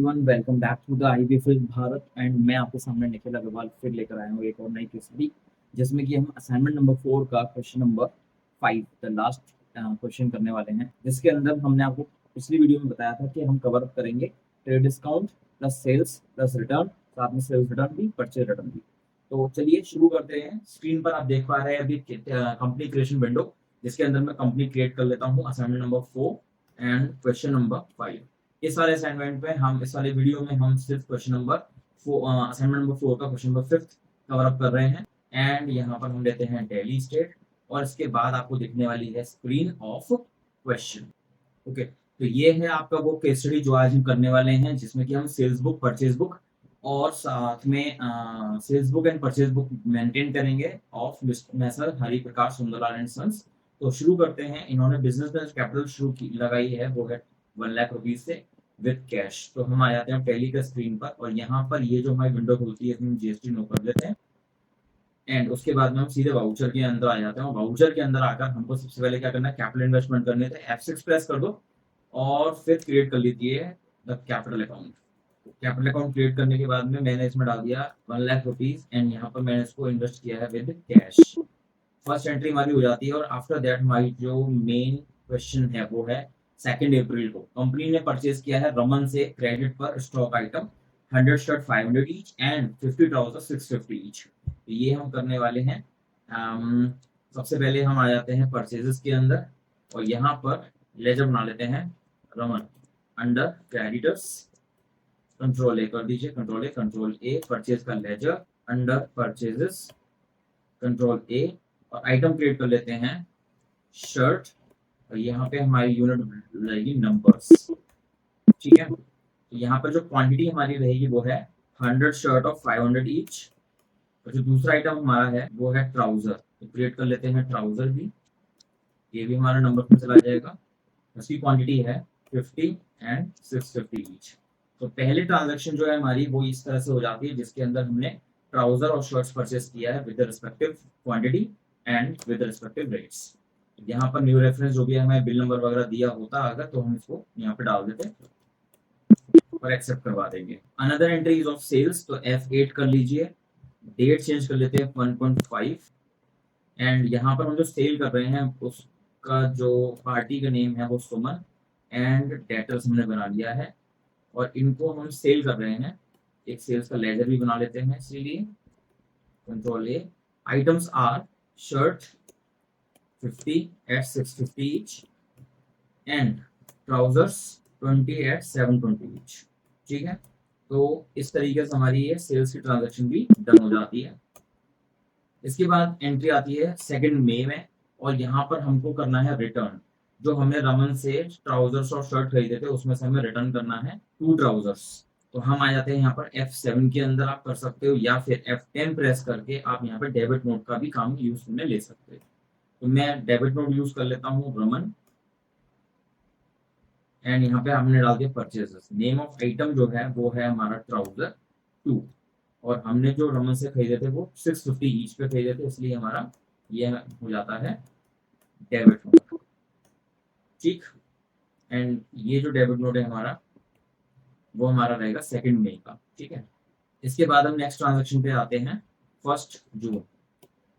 Everyone, welcome back to the IBFL Bharat. And मैं आपके सामने निखिल अग्रवाल फिर लेकर आया हूँ एक और नई क्विज, जिसमें कि हम असाइनमेंट नंबर 4 का question number 5 the last question करने वाले हैं, जिसके अंदर हमने आपको पिछली वीडियो में बताया था कि हम कवर अप करेंगे trade discount plus sales plus return, साथ में सेल्स रिटर्न भी, परचेज रिटर्न भी। तो चलिए शुरू करते हैं। स्क्रीन पर आप देख पा रहे हैं अभी कंपनी क्रिएशन विंडो, जिसके अंदर मैं कंपनी क्रिएट कर लेता हूँ assignment number 4 and question number 5। इस वाले असाइनमेंट में हम इस वाले वीडियो में हम सिर्फ क्वेश्चन नंबर असाइनमेंट नंबर 4 का क्वेश्चन नंबर 5 कवर अप कर रहे हैं। एंड यहाँ पर हम लेते हैं दिल्ली स्टेट, और इसके बाद आपको दिखने वाली है स्क्रीन ऑफ क्वेश्चन। ओके, तो ये है आपका वो केस स्टडी जो आज हम करने वाले हैं, जिसमें कि हम सेल्स बुक, परचेज बुक और साथ में sales book and purchase book maintain करेंगे of messrs Hari Prakash Sunderlal and sons. तो शुरू करते हैं। इन्होंने बिजनेस में कैपिटल शुरू की लगाई है, वो है 1 लाख रुपीज से विद कैश। तो हम आ जाते हैं टैली का स्क्रीन पर, और यहाँ पर ये जो हमारी विंडो खुलती है इसमें जीएसटी नो कर लेते हैं। एंड उसके बाद में हम सीधे वाउचर के अंदर आ जाते हैं। वाउचर के अंदर आकर हमको सबसे पहले क्या करना है, कैपिटल इन्वेस्टमेंट करने थे। F6 प्रेस कर दो और फिर क्रिएट कर लीजिए the capital account. Capital account create करने के बाद में मैंने इसमें डाल दिया 1 लाख रुपीज, एंड यहाँ पर मैंने इसको इन्वेस्ट किया है विद कैश। फर्स्ट एंट्री हमारी हो जाती है, और आफ्टर दैट हमारी जो मेन क्वेश्चन है वो है 2 अप्रैल को कंपनी ने परचेज किया है रमन से क्रेडिट पर stock item 100 shirt 500 each and 50 trouser 650 each. ये हम करने वाले हैं। सबसे पहले हम आ जाते हैं परचेजेस के अंदर, और यहाँ पर लेजर बना लेते हैं Raman under creditors. Control A कर दीजिए, कंट्रोल ए परचेज का ledger under purchases, control A, और आइटम क्रिएट कर लेते हैं शर्ट, और यहाँ पे हमारी यूनिट रहेगी नंबर्स। ठीक है, तो यहाँ पर जो क्वांटिटी हमारी रहेगी वो है 100 शर्ट ऑफ 500 ईच, और जो दूसरा आइटम हमारा है वो है ट्राउजर। तो क्रिएट कर लेते हैं ट्राउजर भी, ये भी हमारा नंबर में चला जाएगा। उसकी क्वांटिटी है 50 एंड 650 ईच। तो पहले ट्रांजैक्शन जो है हमारी वो इस तरह से हो जाती है, जिसके अंदर हमने ट्राउजर और शर्ट्स परचेस किया है with respective quantity and with respective rates. यहाँ पर न्यू रेफरेंस जो भी हमें बिल नंबर वगैरह दिया होता अगर, तो हम इसको यहाँ पे डाल देते और एक्सेप्ट करवा देंगे। अनदर एंट्रीज ऑफ सेल्स, तो F8 कर लीजिए, डेट चेंज कर लेते हैं 1.5, एंड यहाँ पर हम जो सेल कर रहे हैं उसका जो पार्टी का नेम है वो सुमन, एंड डेटर्स हमने बना लिया है, और इनको हम सेल कर रहे हैं। एक सेल्स का लेजर भी बना लेते हैं, इसीलिए control A. Items are shirt 50 at 650 each and trousers 20 at 720 each। ठीक है, तो इस तरीके से हमारी ये सेल्स की ट्रांजैक्शन भी डन हो जाती है। इसके बाद एंट्री आती है 2 मई में, और यहाँ पर हमको करना है रिटर्न। जो हमने रमन से ट्राउजर्स और शर्ट खरीदे थे उसमें से हमें रिटर्न करना है 2 ट्राउजर्स। तो हम आ जाते हैं यहाँ पर F7 के अंदर, आप कर सकते हो, या फिर F10 प्रेस करके आप यहाँ पर डेबिट नोट का भी काम यूज में ले सकते हो। तो मैं डेबिट नोट यूज कर लेता हूँ रमन, एंड यहाँ पे हमने डाल दिया परचेजेस। नेम ऑफ आइटम जो है वो है हमारा ट्राउजर 2, और हमने जो रमन से खरीदे थे वो 650 ईच पे खरीदे थे, इसलिए हमारा ये हो जाता है डेबिट नोट। ठीक, एंड ये जो डेबिट नोट है हमारा वो हमारा रहेगा 2 मई का। ठीक है, इसके बाद हम नेक्स्ट ट्रांजेक्शन पे आते हैं 1 जून,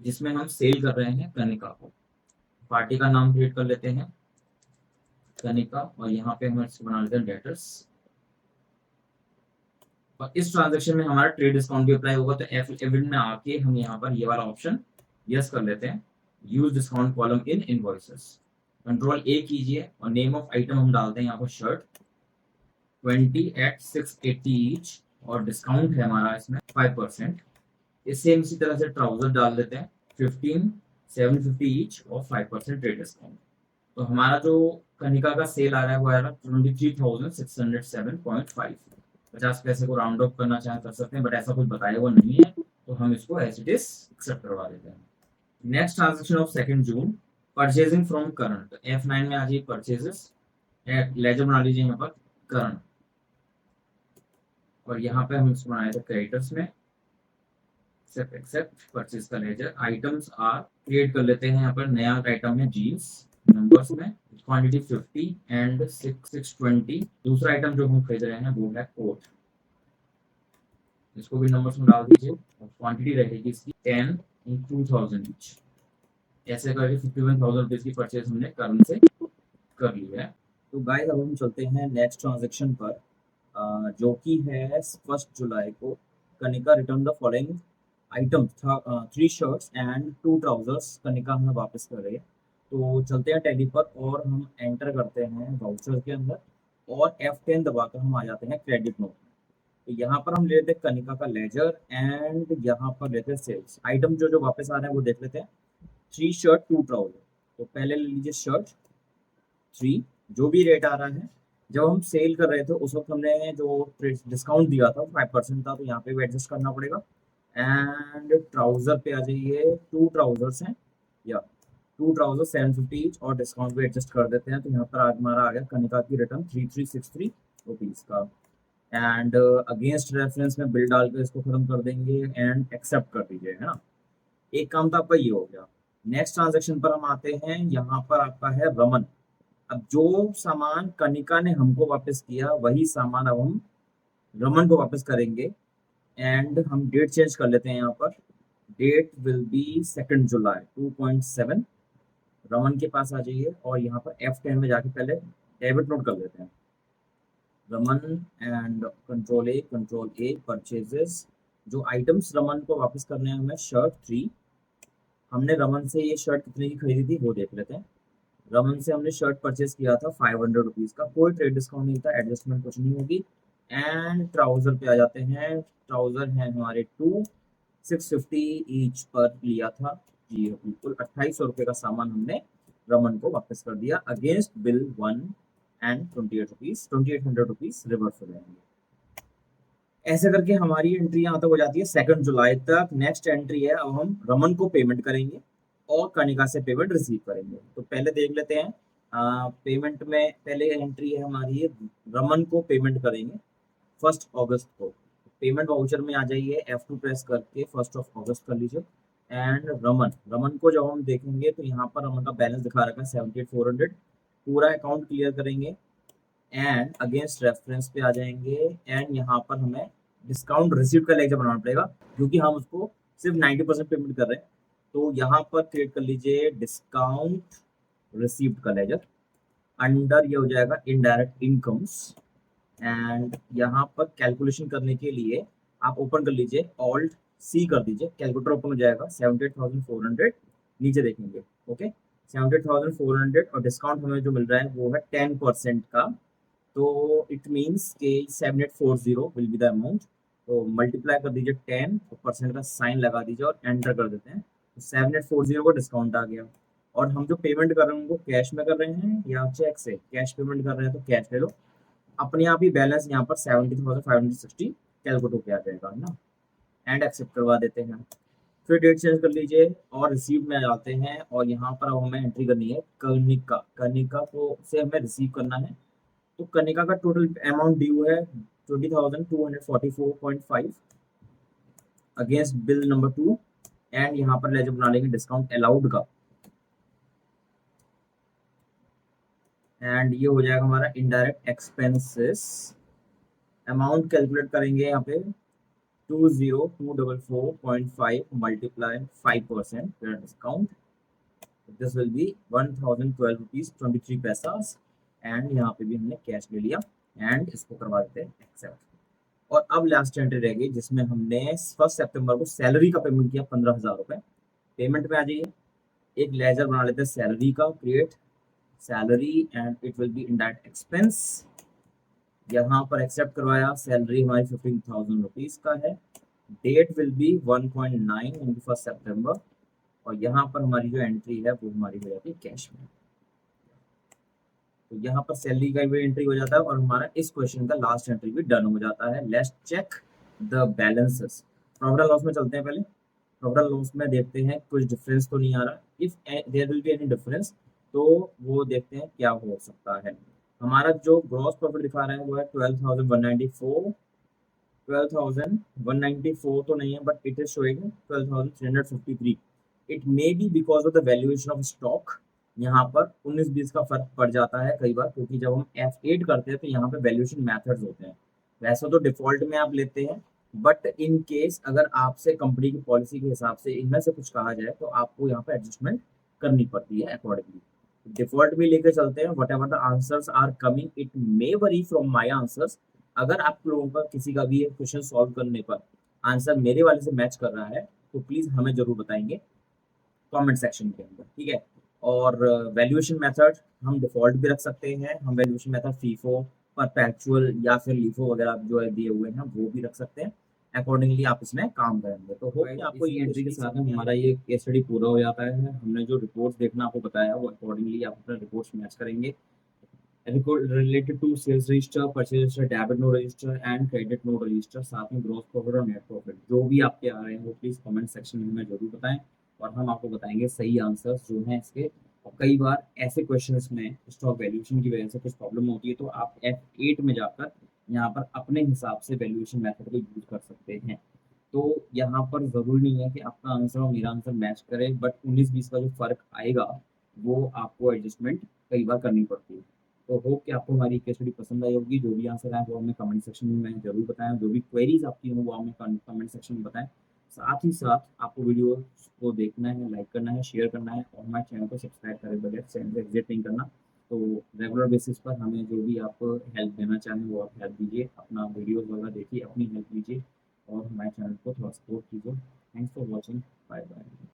जिसमें हम सेल कर रहे हैं कनिका को। पार्टी का नाम क्रिएट कर लेते हैं कनिका, और यहाँ पे हम इसको बना लेते हैं डेटर्स। और इस ट्रांजैक्शन में हमारा ट्रेड डिस्काउंट भी अप्लाई होगा, तो F11 में आके हम यहाँ पर ये वाला ऑप्शन यस कर लेते हैं, use discount column in invoices. Control ए कीजिए, और नेम ऑफ आइटम हम डालते हैं यहाँ पर शर्ट 20 at 680 ईच, और डिस्काउंट है हमारा इसमें 5%। इससे इसी तरह से ट्राउजर डाल देते हैं 15 750 ईच और 5% ट्रेड डिस्काउंट। तो हमारा जो कनिका का सेल आ रहा है वो आ रहा है 23,607.5। 50 पैसे को राउंड ऑफ करना चाहे कर सकते हैं, बट ऐसा कुछ बताया हुआ नहीं है, तो हम इसको एज इट इज एक्सेप्ट करवा देते हैं। Next transaction of 2 June, purchasing from Karan. तो F9 में आ जाइए परचेजेस, लेजर बना लीजिए यहाँ पर करण, और यहाँ पे हम इसको बनाए थे क्रेडिटर्स में, एक्सेप्ट परचेज का लेजर। आइटम्स आर क्रिएट कर लेते हैं, यहाँ पर नया आइटम है जीन्स, नंबर्स में क्वांटिटी 50 एंड 620। दूसरा आइटम जो हम खरीद रहे हैं वो है कोट, इसको भी नंबर्स में डाल दीजिए और क्वांटिटी रहेगी इसकी 10 इन 2000 ईच। ऐसे करके 51,000 रुपीज की परचेज हमने करण से कर ली है। तो गाइस अब हम चलते हैं नेक्स्ट ट्रांजेक्शन पर, जो कि है 1 जुलाई को Kanika return the following item था, 3 शर्ट्स एंड 2 ट्राउजर्स कनिका हमें वापस कर रही है। तो चलते हैं टैली पर और हम एंटर करते हैं वाउचर के अंदर और F10 दबाकर हम आ जाते हैं क्रेडिट नोट। तो यहाँ पर हम ले लेते हैं कनिका का लेजर एंड यहाँ पर लेते हैं सेल्स आइटम जो वापस आ रहे हैं वो देख लेते हैं। 3 शर्ट 2 ट्राउजर। तो पहले ले लीजिए शर्ट 3, जो भी रेट आ रहा है। जब हम सेल कर रहे थे उस वक्त हमने जो डिस्काउंट दिया था 5% था, तो यहाँ पे भी एडजस्ट करना पड़ेगा। एंड ट्राउजर पे आ जाइए, 2 ट्राउजर्स हैं या 2 ट्राउजर 750 ईच और डिस्काउंट भी एडजस्ट कर देते हैं। तो यहाँ पर हमारा आ गया कनिका की रिटर्न 3363 रुपीज़ का। एंड अगेंस्ट रेफरेंस में बिल डाल कर इसको खत्म कर देंगे एंड एक्सेप्ट कर दीजिए, है ना। एक काम तो आपका ये हो गया। नेक्स्ट ट्रांजेक्शन पर हम आते हैं, यहाँ पर आपका है रमन। अब जो सामान कनिका ने हमको वापस किया वही सामान अब हम रमन को वापस करेंगे। एंड हम डेट चेंज कर लेते हैं, यहाँ पर डेट विल बी 2 जुलाई 2.7। रमन के पास आ जाइए और यहाँ पर F10 में जाके पहले डेबिट नोट कर लेते हैं Raman and control A purchases. जो आइटम्स रमन को वापस करने हैं हमें शर्ट 3। हमने रमन से ये शर्ट कितने की खरीदी थी वो देख लेते हैं। रमन से हमने शर्ट परचेज किया था 500 रुपीज़ का, कोई ट्रेड डिस्काउंट नहीं था, एडजस्टमेंट कुछ नहीं होगी। एंड ट्राउजर पे आ जाते हैं। ट्राउजर हैं हमारे 650 ईच पर लिया था जी, बिल्कुल 2800 रुपये का सामान हमने रमन को वापस कर दिया against bill 1 and 28 rupees reverse हो जाएंगे। ऐसे करके हमारी एंट्री यहाँ तक हो जाती है 2 जुलाई तक। नेक्स्ट एंट्री है, अब हम रमन को पेमेंट करेंगे और कनिका से पेमेंट रिसीव करेंगे। तो पहले देख लेते हैं पेमेंट में पहले एंट्री है हमारी, रमन को पेमेंट करेंगे 1 अगस्त को। पेमेंट वाउचर में आ जाइए, F2 प्रेस करके 1 अगस्त कर लीजिए। एंड रमन को जब हम देखेंगे तो यहाँ पर रमन का बैलेंस दिखा रखा है 78,400। पूरा अकाउंट क्लियर करेंगे एंड अगेंस्ट रेफरेंस पे आ जाएंगे। एंड यहाँ पर हमें डिस्काउंट रिसीव का लेजर बनाना पड़ेगा क्योंकि हम उसको सिर्फ 90% पेमेंट कर रहे हैं। तो यहाँ पर क्रिएट कर लीजिए डिस्काउंट रिसीव्ड का लेजर। अंडर ये हो जाएगा इनडायरेक्ट इनकम्स। एंड यहाँ पर कैलकुलेशन करने के लिए आप ओपन कर लीजिए, ऑल्ट सी कर दीजिए, कैलकुलेटर ओपन हो जाएगा। 78,400 नीचे देखेंगे, ओके 78,400 और डिस्काउंट हमें जो मिल रहा है वो है 10% का। तो इट मीन्स कि 7840 विल बी द अमाउंट। तो मल्टीप्लाई कर दीजिए 10 और परसेंट का साइन लगा दीजिए और एंटर कर देते हैं। तो 7840 को डिस्काउंट आ गया। और हम जो पेमेंट कर रहे हैं उनको कैश में कर रहे हैं या चेक से। कैश पेमेंट कर रहे हैं तो कैश ले लो, अपने आप ही बैलेंस यहाँ पर 70,560 कैलकुलेट होकर आ जाएगा, है ना। एंड एक्सेप्ट करवा देते हैं। फिर डेट चेंज कर लीजिए और रिसीव में जाते हैं और यहाँ पर अब हमें एंट्री करनी है कनिका को से हमें रिसीव करना है। तो कनिका का टोटल अमाउंट ड्यू है 20,244.5 अगेंस्ट बिल नंबर 2। एंड यहाँ पर लेजर बना लेंगे डिस्काउंट अलाउड का। एंड ये हो जाएगा हमारा इनडायरेक्ट एक्सपेंसेस। अमाउंट कैलकुलेट करेंगे यहाँ पे 20244.5 multiply 5% discount. This will be 1012 rupees 23 पैसा। एंड यहाँ पे भी हमने कैश ले लिया एंड इसको करवा देते हैं एक्सेप्ट। और अब लास्ट एंट्री रहेगी जिसमें हमने 1 सितंबर को सैलरी का पेमेंट किया 15,000 रुपये। पेमेंट में आ जाइए, एक लेजर बना लेते हैं सैलरी का, create salary and it will be indirect expense. यहाँ पर एक्सेप्ट करवाया, सैलरी हमारी 15,000 रुपीज का है। डेट विल बी 1.9 इन 1 सितंबर। और यहाँ पर हमारी जो एंट्री है वो हमारी हो जाती है कैश में। तो यहाँ पर सैलरी का भी एंट्री हो जाता है और हमारा इस क्वेश्चन का लास्ट एंट्री भी डन हो जाता है। Let's check the balances. Profit and loss में चलते हैं पहले। प्रॉफिट एंड लॉस में देखते हैं कुछ डिफरेंस तो नहीं आ रहा। If there will be any difference तो वो देखते हैं क्या हो सकता है। हमारा जो ग्रॉस प्रॉफिट दिखा रहा है वो है 12,194। 12,194 तो नहीं है but it is showing 12,353। It may be because of the valuation of stock यहाँ पर 19-20 का फर्क पड़ जाता है कई बार, क्योंकि जब हम F8 करते हैं तो यहाँ पे वैल्यूएशन मेथड्स होते हैं। वैसे तो डिफॉल्ट में आप लेते हैं, बट इन केस अगर आपसे कंपनी की पॉलिसी के हिसाब से इनमें से कुछ कहा जाए तो आपको यहाँ पे एडजस्टमेंट करनी पड़ती है अकॉर्डिंगली। डिफॉल्ट भी लेके चलते हैं, whatever the answers are coming it may vary from my answers. अगर आप लोगों का किसी का भी क्वेश्चन सॉल्व करने पर आंसर मेरे वाले से मैच कर रहा है तो प्लीज हमें जरूर बताएंगे कमेंट सेक्शन के अंदर, ठीक है। और वैल्यूएशन मेथड हम डिफॉल्ट भी रख सकते हैं, हम वैल्यूएशन मेथड फीफो, परपेचुअल या फिर लीफो वगैरह जो है दिए हुए हैं वो भी रख सकते हैं। अकॉर्डिंगली आप इसमें काम करेंगे तो होप कि आपको ये एंट्री के साथ में हमारा ये केस स्टडी पूरा हो जाता है। हमने जो रिपोर्ट्स देखना आपको बताया वो अकॉर्डिंगली आप अपने रिपोर्ट्स मैच करेंगे। Record related to sales register, purchase register, debit note register and credit note register, साथ में ग्रॉस प्रॉफिट और नेट प्रॉफिट जो भी आपके आ रहे हैं वो प्लीज कमेंट सेक्शन में हमें जरूर बताएं और हम आपको बताएंगे सही आंसर्स जो हैं इसके। और कई बार ऐसे क्वेश्चंस में स्टॉक वैल्यूएशन की वजह से कुछ प्रॉब्लम होती है तो आप F8 में जाकर यहाँ पर अपने हिसाब से वैल्यूएशन मेथड को यूज कर सकते हैं। तो यहाँ पर जरूरी नहीं है कि आपका आंसर और मेरा आंसर मैच करे, बट 19-20 का जो फर्क आएगा वो आपको एडजस्टमेंट कई बार करनी पड़ती है। तो होप कि आपको हमारी केस स्टडी पसंद आई होगी। जो भी आंसर आए वो हमें कमेंट सेक्शन में जरूर बताएं, जो भी क्वेरीज आपकी हो वो हमें कमेंट सेक्शन में बताएं। साथ ही साथ आपको वीडियो को देखना है, लाइक करना है, शेयर करना है और हमारे चैनल को सब्सक्राइब करे बगैर चैनल से एग्जिट नहीं करना। तो रेगुलर बेसिस पर हमें जो भी आप हेल्प देना चाहें वो आप हेल्प दीजिए, अपना वीडियोस वगैरह देखिए, अपनी हेल्प लीजिए और हमारे चैनल को थोड़ा सपोर्ट कीजिए। Thanks for watching. Bye bye.